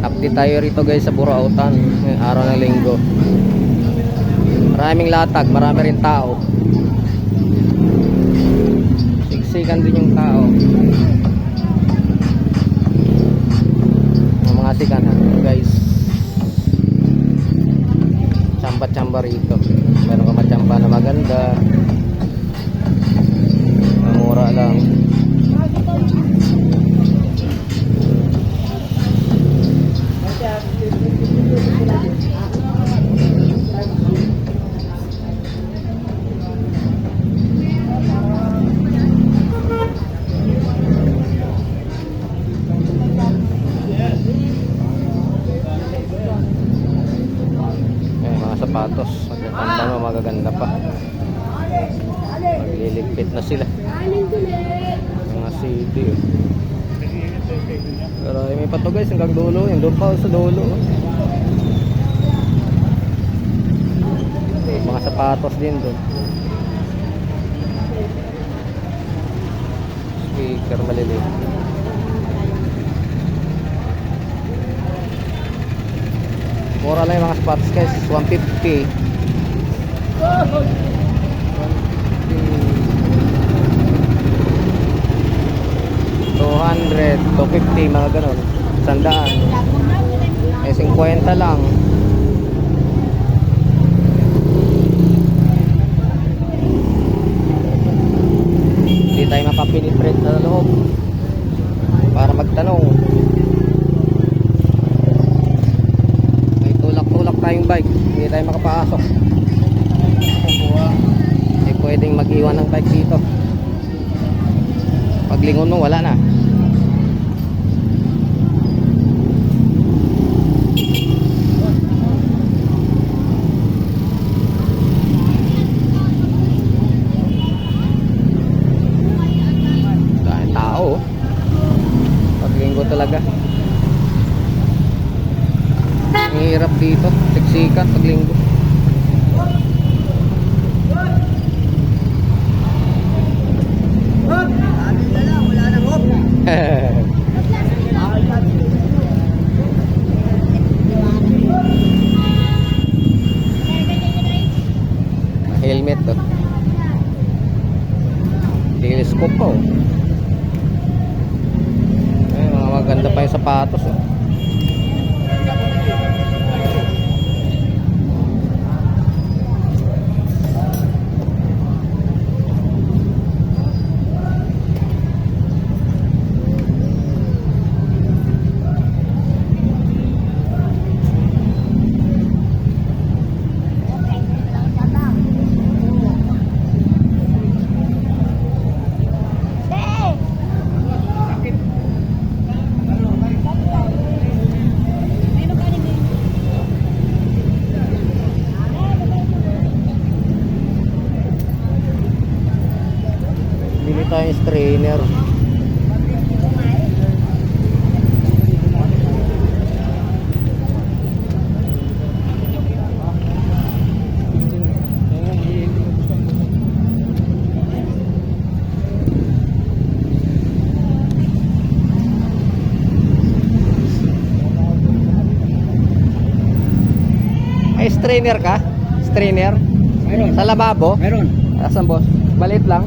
Update tayo rito guys sa Burautan ngayong araw ng linggo. Maraming latag, marami rin tao. Siksikan din yung tao. Mga sikan guys. Tsamba-tsamba rito. Meron ka matsamba na maganda. Mura lang. Sapatos, magaganda mo, magaganda pa. Magliligpit na sila. Mga CD. Pero may pa to guys hanggang dulo. Yung doon pa sa dulo. Mga sapatos din doon. Speaker maliliit. Mura lang yung mga sapatos guys, 150. 200, 250, mga ganon. 100. Eh 50 lang. Hindi tayo mapapinitrate sa loob para magtanong. Tayong bike, hindi tayo makapasok. Hindi pwedeng mag-iwan ng bike dito. Paglingon mo wala na. Dahil tao paglinggo talaga. Ang hirap dito, siksikan pag linggo. Wala nang hop. Helmet to. Telescope po. Ay, mga maganda pa yung sapatos oh. Bili tayong strainer. Ay, strainer ka? Strainer? Meron. Sa lababo? Meron. Asan boss? Balit lang?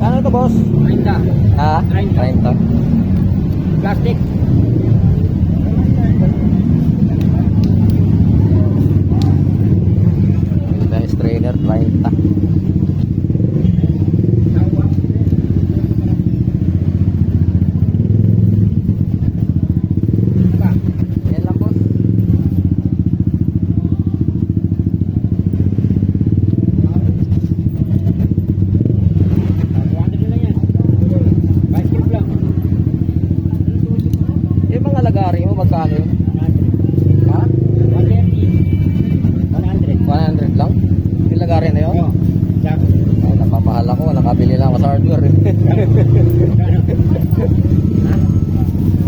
Ano to boss? 30. Ha? 30. Plastic. Dahil strainer 30. Lagari mo magkano yun? Ha? 100 lang? Yung lagari na yun? Oo. Ay, napamahal ako. Nakabili lang ako sa hardware.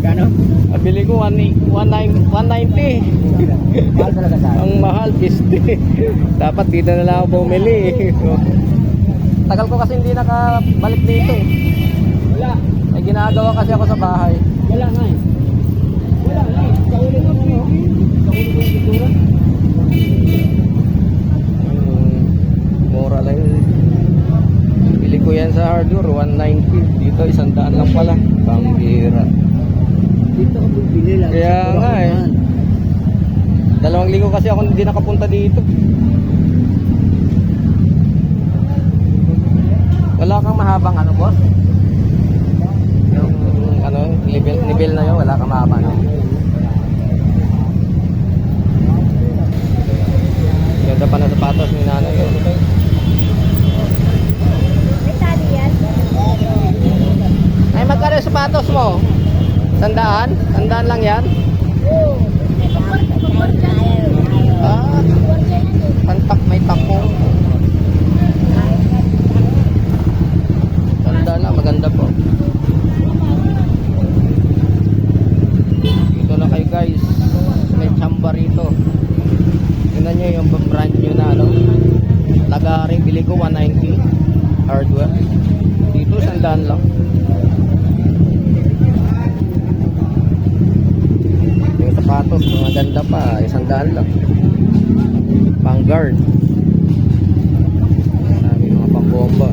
Gano? Nabili ko 190. Mahal talaga sa akin. Ang mahal, 50. Dapat dito na lang ako bumili. Tagal ko kasi hindi nakabalik dito eh. Wala. May ginagawa kasi ako sa bahay. Wala nga eh. Wala nga eh. Sa ulo mo mo. Sa ulo mo yung siguro. Mura lang yun. Bili ko yan sa hardware, 190. Dito, 100 lang pala. Pambira. Dito ako bumili lang. Kaya nga eh. 2 linggo kasi ako hindi nakapunta dito. Wala kang mahabang ano, boss? Yung ano, level na yun, wala kang mahabang ano. Ganda pa na sapatos ni nanay yun. Ay, magkano yung sapatos mo? 100? 100 lang yan? Ah, pantak may takong. Ganda na, maganda po. Dito na kayo guys. May tsamba rito. Tingnan nyo yung brand nyo na ano. Lagari, bili ko 190. Hardware. Dito 100 lang. Yung sapatos, mga ganda pa, 100 lang. Pang guard. Marami mga pambomba.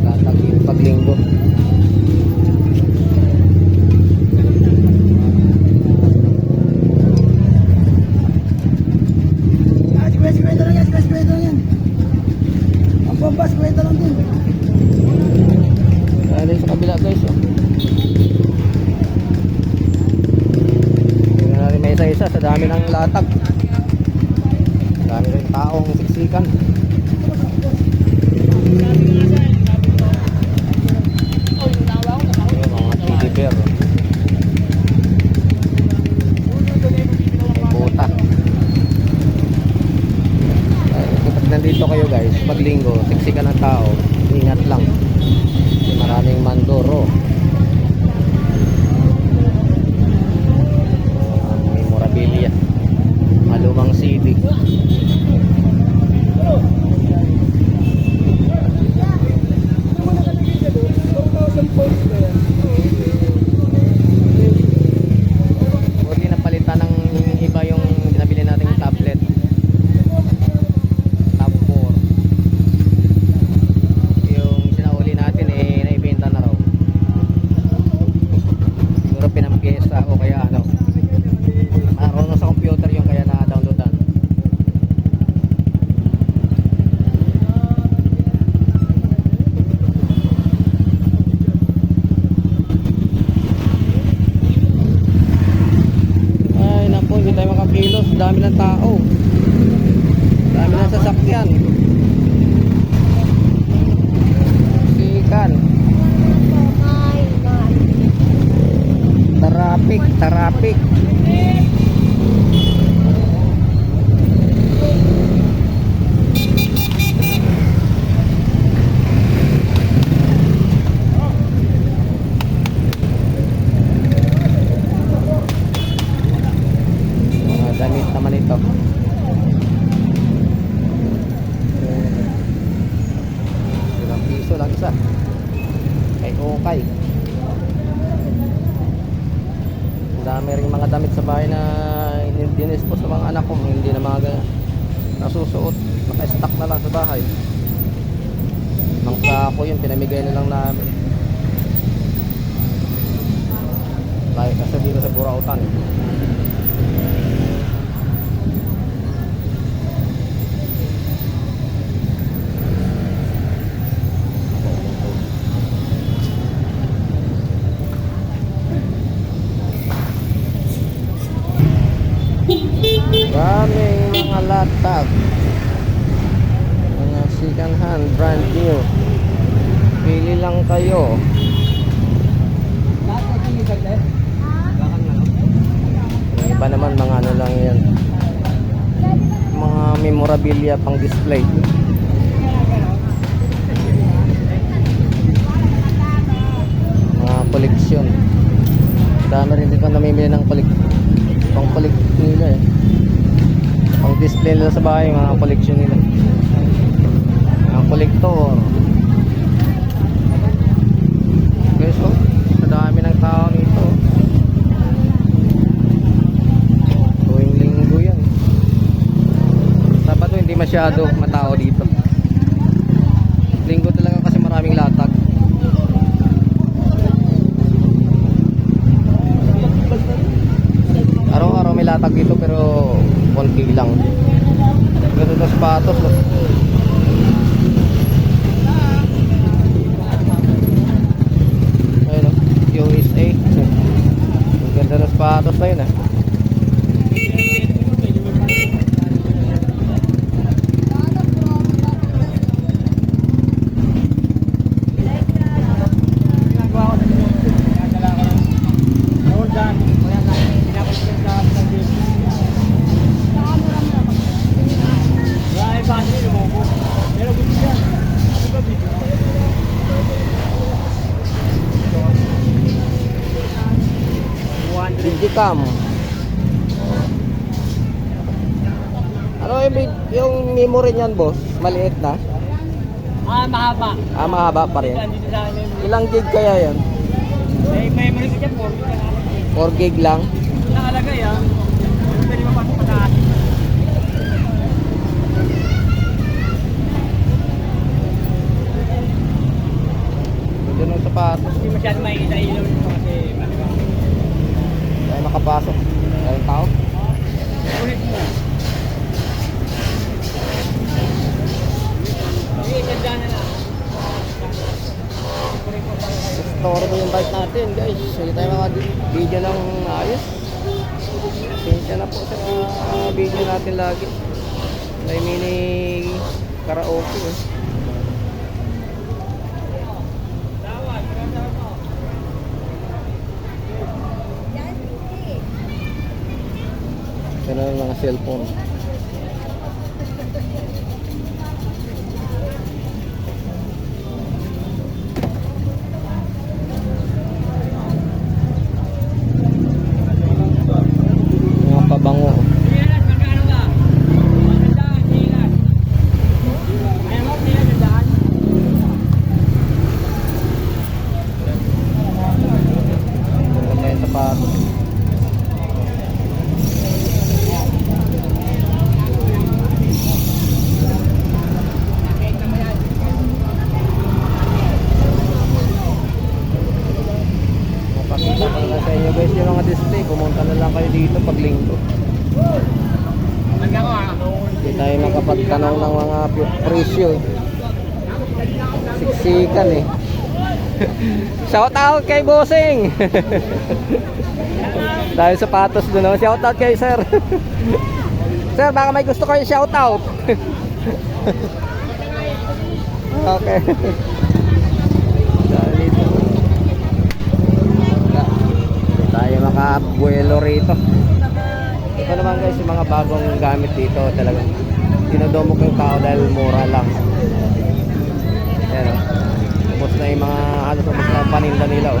Tatagin paglinggo. Kwento lang yan. Kwento lang yan. Ang bombas, kwento lang din. Dahil sa kabila guys oh. Tingnan natin may isa-isa sa dami ng latag. Dami rin taong siksikan. Ayun, mga teddy bear oh. May buta. Kapag nandito kayo guys, pag linggo, siksikan ng tao, ingat lang. Maraming mandoro. May memorabilia. Malumang CD. Huli na palitan ng iba yung binabili nating tablet. Tab 4. Yung sinauli natin eh naibenta na raw. Siguro pinampiesta o kaya ano. Marunong sa computer yung kaya na-downloadan. Ay naku, hindi tayo makakilos. Dami ng tao. Dami ng sasakyan. Sikan. Tarapik. Mga damit naman ito. Ilang piso lang isa. Ay okay. Dami rin mga damit sa bahay na dinispo sa mga anak ko, hindi na mga nasusuot, naka-stock na lang sa bahay. Mga sako yun, pinamigay na lang namin. Bahay kasi dito sa Burautan. Maraming mga latag, mga second hand, brand new. Pili lang kayo. Yung iba naman mga ano lang yan, mga memorabilia pang display. namimili ng pang collect nila eh. Pang display nila sa bahay, mga collection nila. Mga collector. Guys, oh, sa dami ng tao nito. Tuwing linggo yan. Sabado hindi masyado matao dito. Linggo talaga kasi maraming latag. Araw-araw may latag dito pero konti lang. Ganito na sapatos. Oh. Ayun, oh, USA. Ang ganda ng sapatos na yun, ah. Digicam. Ano yung memory niyan, boss? Maliit na? Mahaba. Mahaba pa rin. Dito sa amin. Ilang gig kaya yan? May memory ka dyan po. 4 gig lang? Nakalagay ah. Pwede mapasok pa taas. Doon ang sapatos. Hindi masyado makikita ilaw nito kasi maluwang. Ay makapasok. Ayun tao. Ulit mo. Sige, ganda na lang. Store mo yung bike natin, guys. Hindi tayo mga video ng ayos. Pasensya na po sa video natin lagi. May mini karaoke eh. Ito na yung mga cellphone. Mga pabango. Silas, magkano ka? Magandaan, silas. Ayaw mo, silas, magandaan. Ito yung sapatos. Pakita ko na lang sa inyo, guys, yung mga display. Pumunta na lang kayo dito pag linggo. Magkano ah? Hindi tayo makapagtanong ng mga presyo eh. Siksikan eh. Shout out kay Bossing. Dahil sapatos doon naman. Shout out kay sir. Sir, baka may gusto kayo shout out. Okay. Dahil dito. Hindi tayo makabuelo rito. Ito naman guys, yung mga bagong gamit dito talagang dinodomo ko yung tao dahil mura lang. Ayan o. Ubus na yung mga halos ubus na paninda nila o.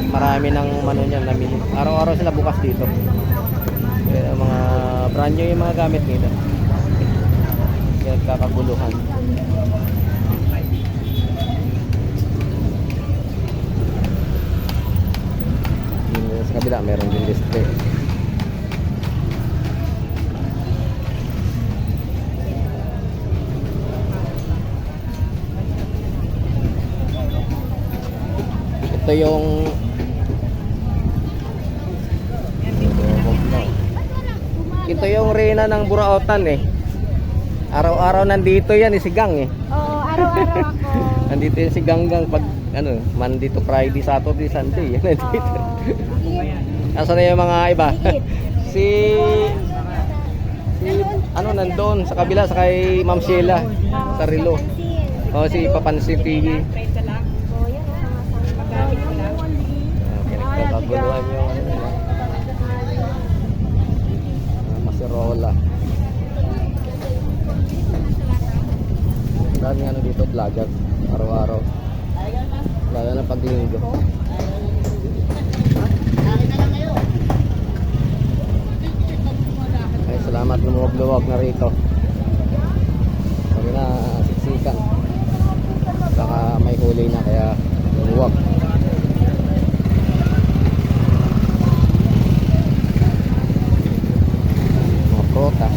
Marami ng ano niyan namili. Araw-araw sila bukas dito. Kaya mga brand new yung mga gamit nila. Kaya kakaguluhan. Yung sa kabila meron din display. Ito yung reyna ng Burautan eh. Araw-araw nandito yan si Gang eh. Oo, araw-araw ako. Nandito yan si Ganggang pag ano, Monday to Friday, Saturday, Sunday. Yan nandito. Nasaan na yung mga iba? si ano nandoon sa kabila sa kay Ma'am Sheila sa Rilo. Oh, si Papansin TV. Pinagkakaguluhan yung ano nila. Maserola. Daming ano dito, vlogger. Araw-araw. Lalo na paglinggo. Ay, salamat lumuwag-luwag na rito. Sabi na siksikan. Baka may huli na kaya lumuwag. Mga protas,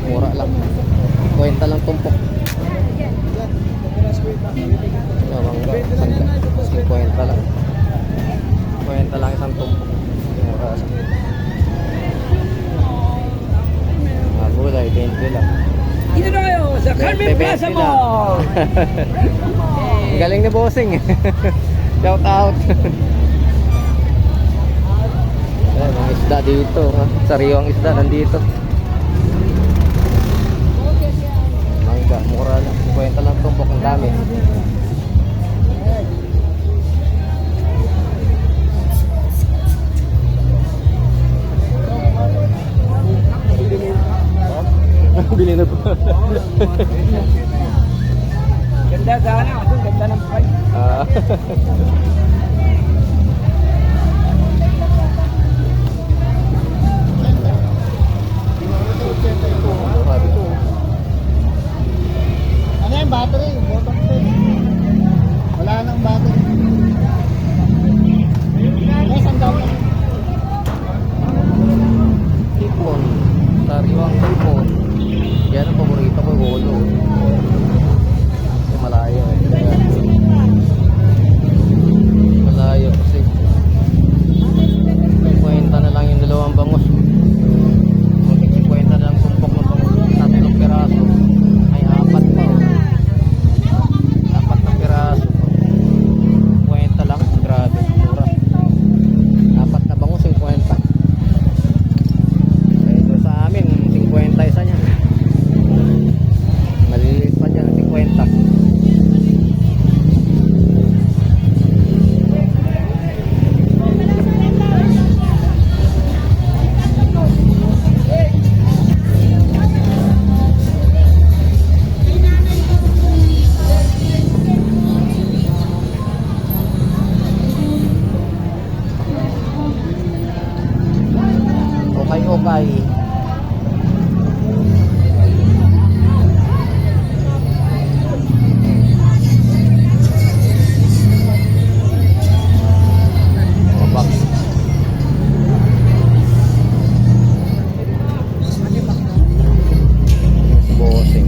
mura lang. 50 lang tumpok. Mangga, 50 lang. 50 lang isang tumpok. Mura lang. Mga gulay, 20 lang. Dito na kayo sa Carmen Plaza Mall. Ang galing ni Bossing. Shout out. Ay, mga isda dito. Sariwang isda nandito. Mangga, mura lang. 50 lang tumpok, ang dami. Bili na po. Ganda sana ako, ganda ng price. Ah. Ano yung battery? Bottom tail. Wala nang battery. Yes, ang daw lang. Tipon. Sariwang tipon. Yan ang paborito ko, ulo. Kasi malayo. Malayo kasi. 50 na lang yung dalawang bangus. 50 na lang tumpok ng bangus. Tatlong piraso. Ay, 4 pa. 4 na piraso. 50 lang. Grabe. Mura. 4 na bangus, 50. Ito sa amin, 50 isa niya. Maliliit pa dyan, 50. Okay. Box. Bossing.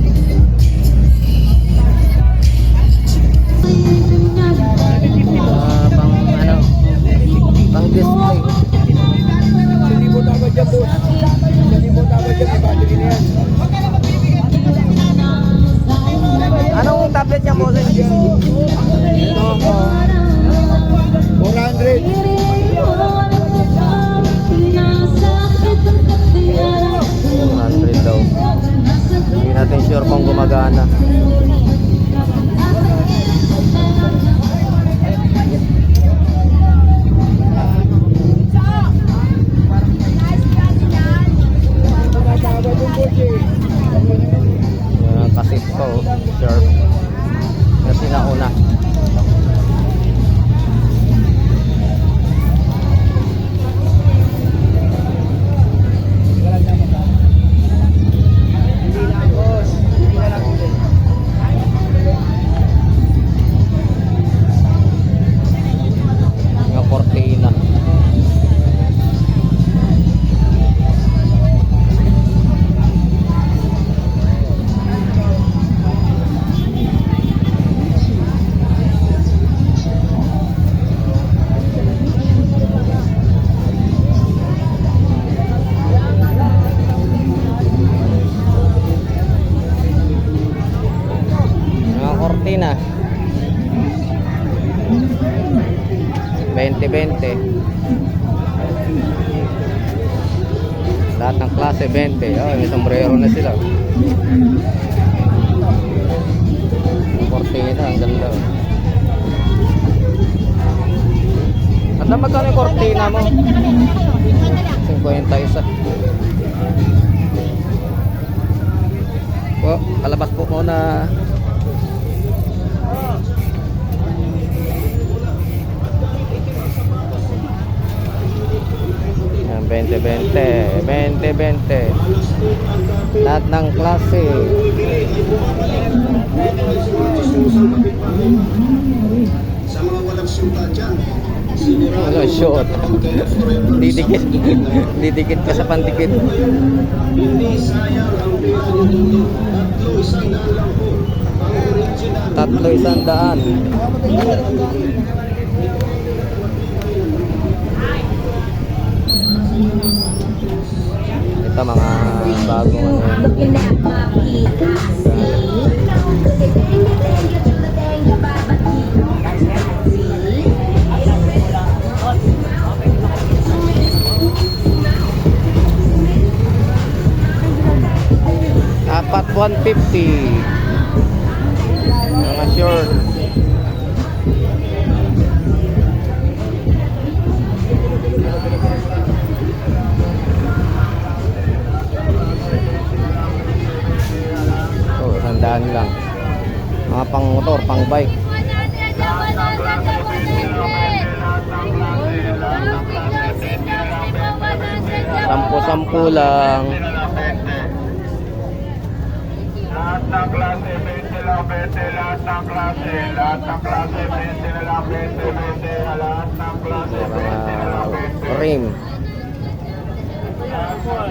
Pang ano? Pang display. Hindi mo tama dyan, boss. Hindi mo tama dyan, may battery na yan. Anong tablet niya, Bossing? Ito po. 400. 100 daw. Hindi natin sure kung gumagana. Kasi po, sharp. Kasi nauna. Mga cortina. Mga cortina. 20-20. Lahat ng klase 20. Oh, may sombrero na sila. Ang cortina, ang ganda. At na magkano yung cortina mo? 50 isa. Po, kalabas po muna. 20. Lahat ng klase. Sa mga walang syuta dyan, Walang short. Didikit. Didikit ka sa pandikit. hindi sayang ang pera nyo dito. Tatlo, isang daan lang po. Ang original lang po. 300. Ito mga bagong ano. Apat 150. Mga short. Oh, sandaan lang. Mga pang motor, pang bike. Sampu-sampu lang. Lahat ng klase, 20 lang, 20, lahat ng klase, lahat ng klase, 20 na lang, 20, 20, lahat ng klase, 20 na lang, 20. Mga rim.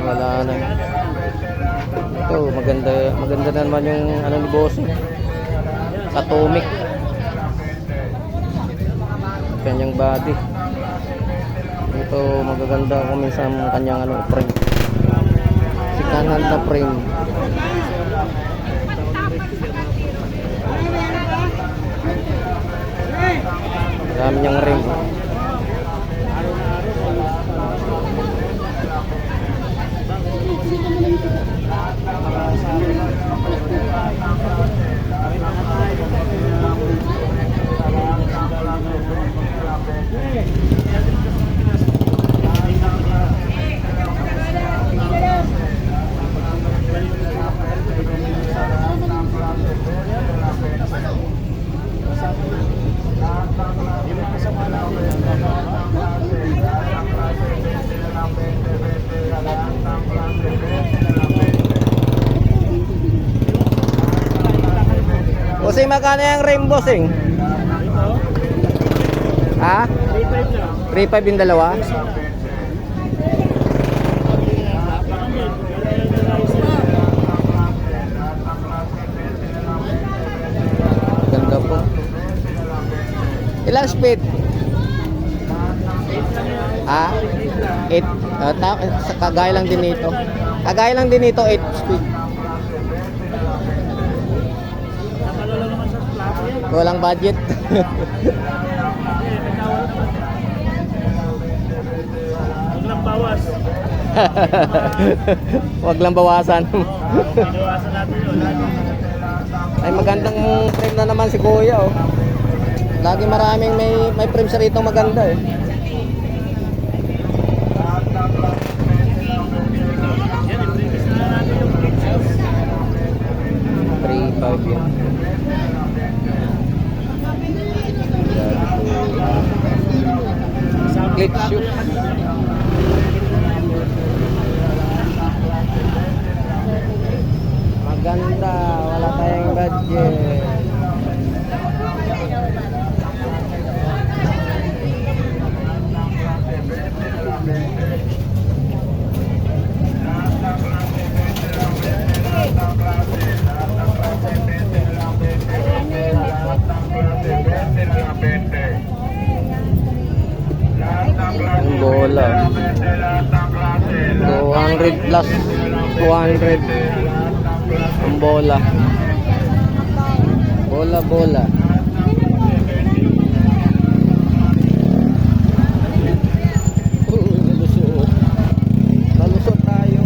Wala na. Ito, maganda, maganda naman yung ano ni Bossing. Atomic. Kanyang body. Ito, magaganda kung minsan kanyang ano, frame. Si kanan na frame. Dami niyang rim. Bossing, magkano yung rim, Bossing? Ha? 3.5 yung dalawa? Ganda po. Ilang speed? Ha? 8. Kagaya lang din nito. Kagaya lang din nito, 8 speed. Walang budget. Huwag lang bawas. Wag lang bawasan. Bawasan natin yun. Ay, magandang frame na naman si Kuya, oh. Lagi maraming may frame siya rito maganda, eh. Yan, i-previous na natin yung pictures. 3.5 yan. Split shoe. Maganda, wala tayong budget. Ang bola. 200 plus 200. Ang bola. Bola. Nalusot. Nalusot tayo.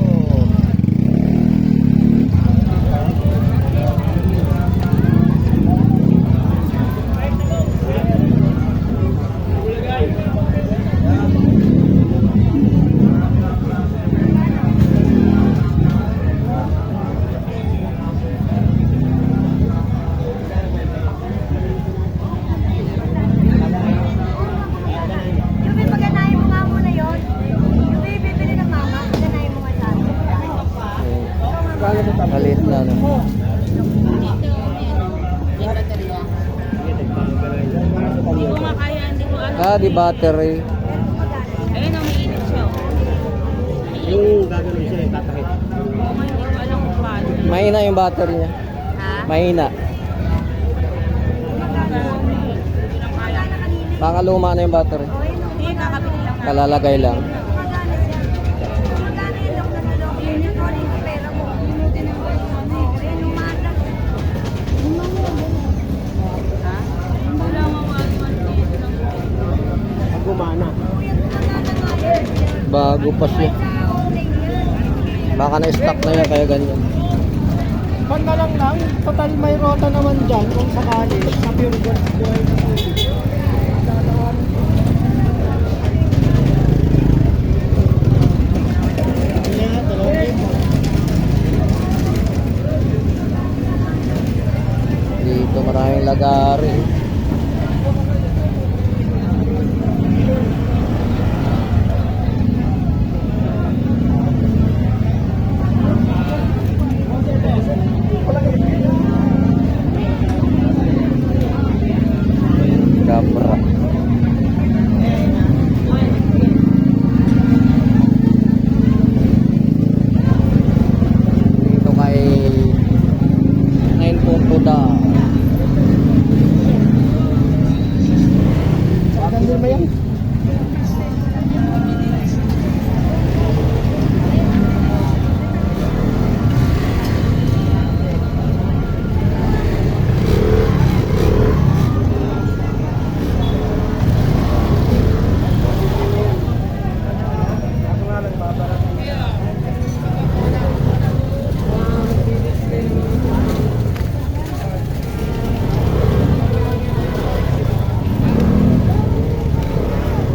Caddy battery. Ayun ang mainit siya. Yung gagawin siya, tatahit. Hindi ko alam kung paano. Mahina yung battery niya. Ha? Mahina. Baka luma na yung battery. Hindi, kakabili lang natin. Kalalagay lang. Ha? Wala Pag gumana. Bago pa siya. Baka na-stock na yan kaya ganyan. Pag na lang, total may rota naman dyan kung sakali sa pure gold buhay na tubig. Dito maraming lagari. Gabra. Dito kay 9 da. Ganda ba yan?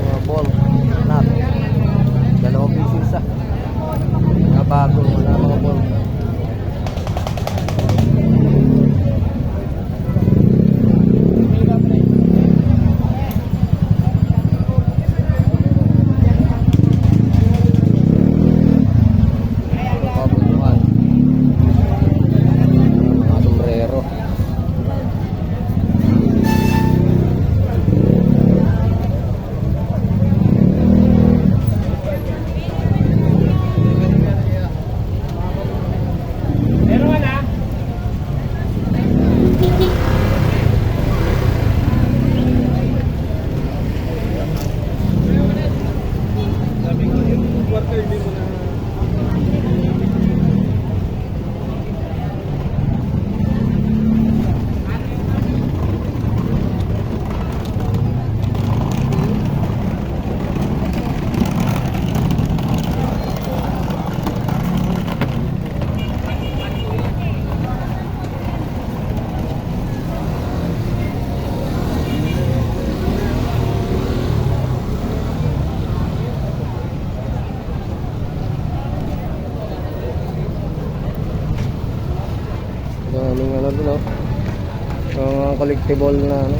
Mga ball. Nut. Dalawang piso isa. Mga bago na mga ball. Pabutuhan. Mga sombrero. Meron na. Daming ano dun, oh. Mga collectible na ano.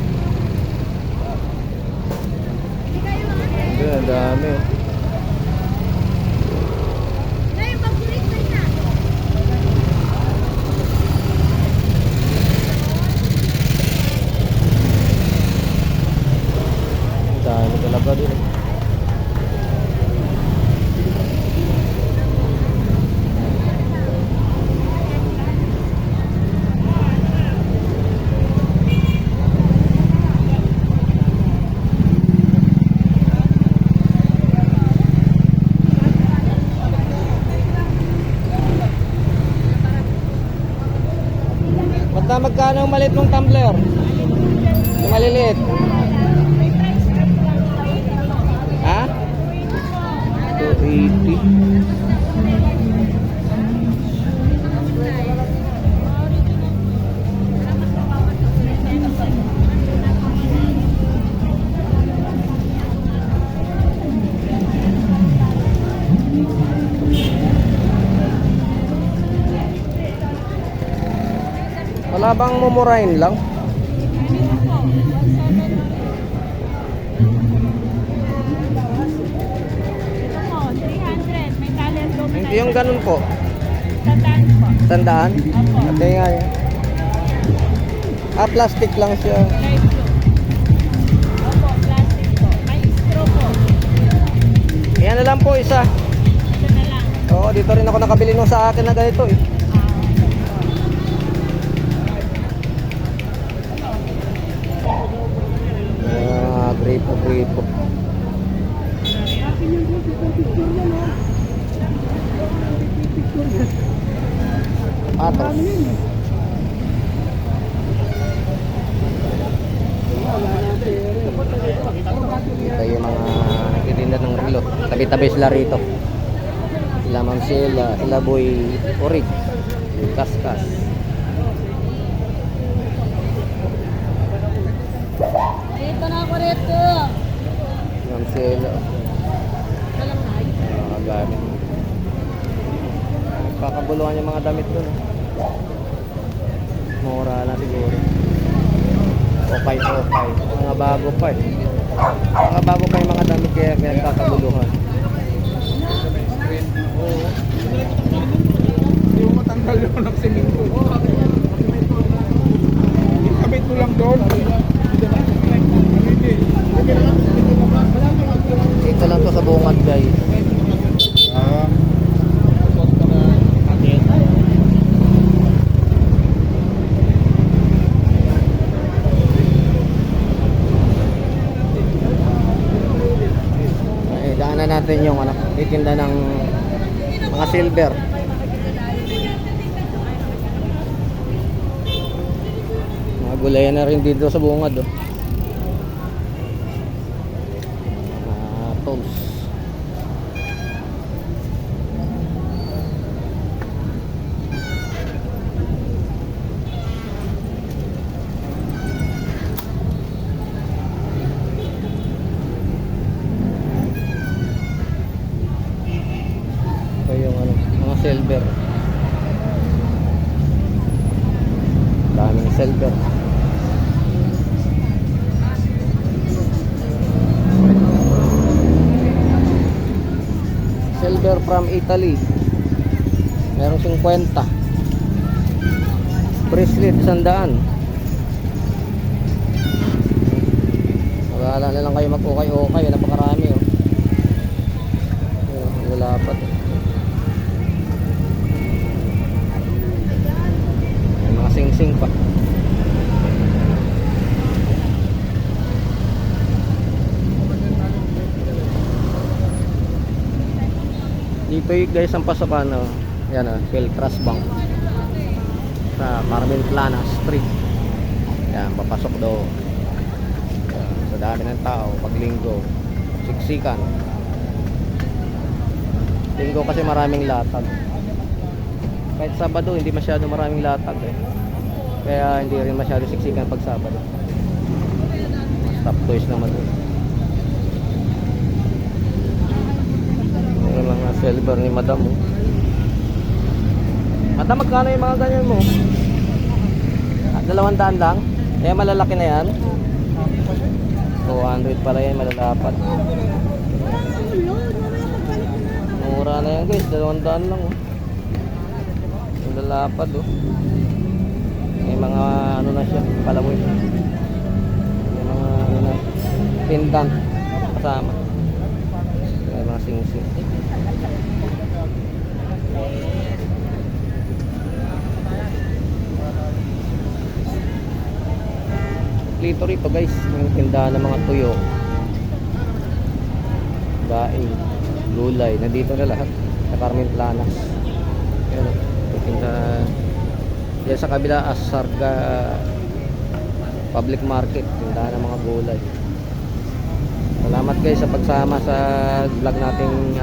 Doon, dami, oh. Dami talaga din, eh. Magkano ang maliit mong tumbler? Yung maliliit. Ha? 280. Wala bang mumurahin lang? Ito po, 300. May talent lobe na. Yung ganun po. Tandaan po. Tandaan? Opo. Ate nga yan. Plastic lang siya. Light blue. Opo, plastic po. Yan na lang po isa. Oo, dito rin ako nakabili nung sa akin na ganito eh. Gripo. Patos. Ito yung mga nagtitinda ng relo. Tabi-tabi sila rito. Sila Ma'am Sheila, sila Boy Orig, yung Kaskas. Dito na ako rito. Ma'am Sheila. Gamit. Kakabuluhan yung mga damit doon. Mura na siguro. Okay. Mga bago pa eh. Mga bago pa yung mga damit kaya kakabuluhan. Oo. Hindi mo matanggal yun ng simento. Ikabit mo lang doon. Ito lang to sa bungad guys. Daanan natin yung titinda ng mga silver. Mga gulayan na rin dito sa bungad oh. Mga tools. Yung mga silver, daming silver. Silver from Italy, meron 50. Bracelet 100. Wala na lang kayo mag-okay, napakarami oh. Lalapat sing-sing pa. Dito guys ang pasokan oh. Yan oh, Philcras Bank sa Carmen Plana Street. Yan, papasok daw. Sa dami ng tao pag linggo. Siksikan. Linggo kasi maraming latag. Kahit Sabado hindi masyado maraming latag eh. Kaya hindi rin masyado siksikan pag Sabado. Stop toys naman doon. Yung mga silver ni Madam oh. Madam, magkano yung mga ganyan mo? 200 lang? Eh malalaki na yan? 200 pala yan, malalapat. Mura na yan guys, 200 lang oh. Lalapad oh. May mga ano na siya, palamoy. May mga ano na pendant kasama. May mga sing-sing. Lito rito guys, yung tindahan ng mga tuyo, daing, gulay, nandito na lahat sa Carmen Plana. Ayan oh. Yan sa kabila Asarga Public Market, tindahan ng mga gulay. Salamat guys sa pagsama sa vlog nating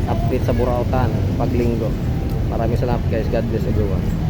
update sa Burautan pag linggo. Maraming salamat guys. God bless everyone.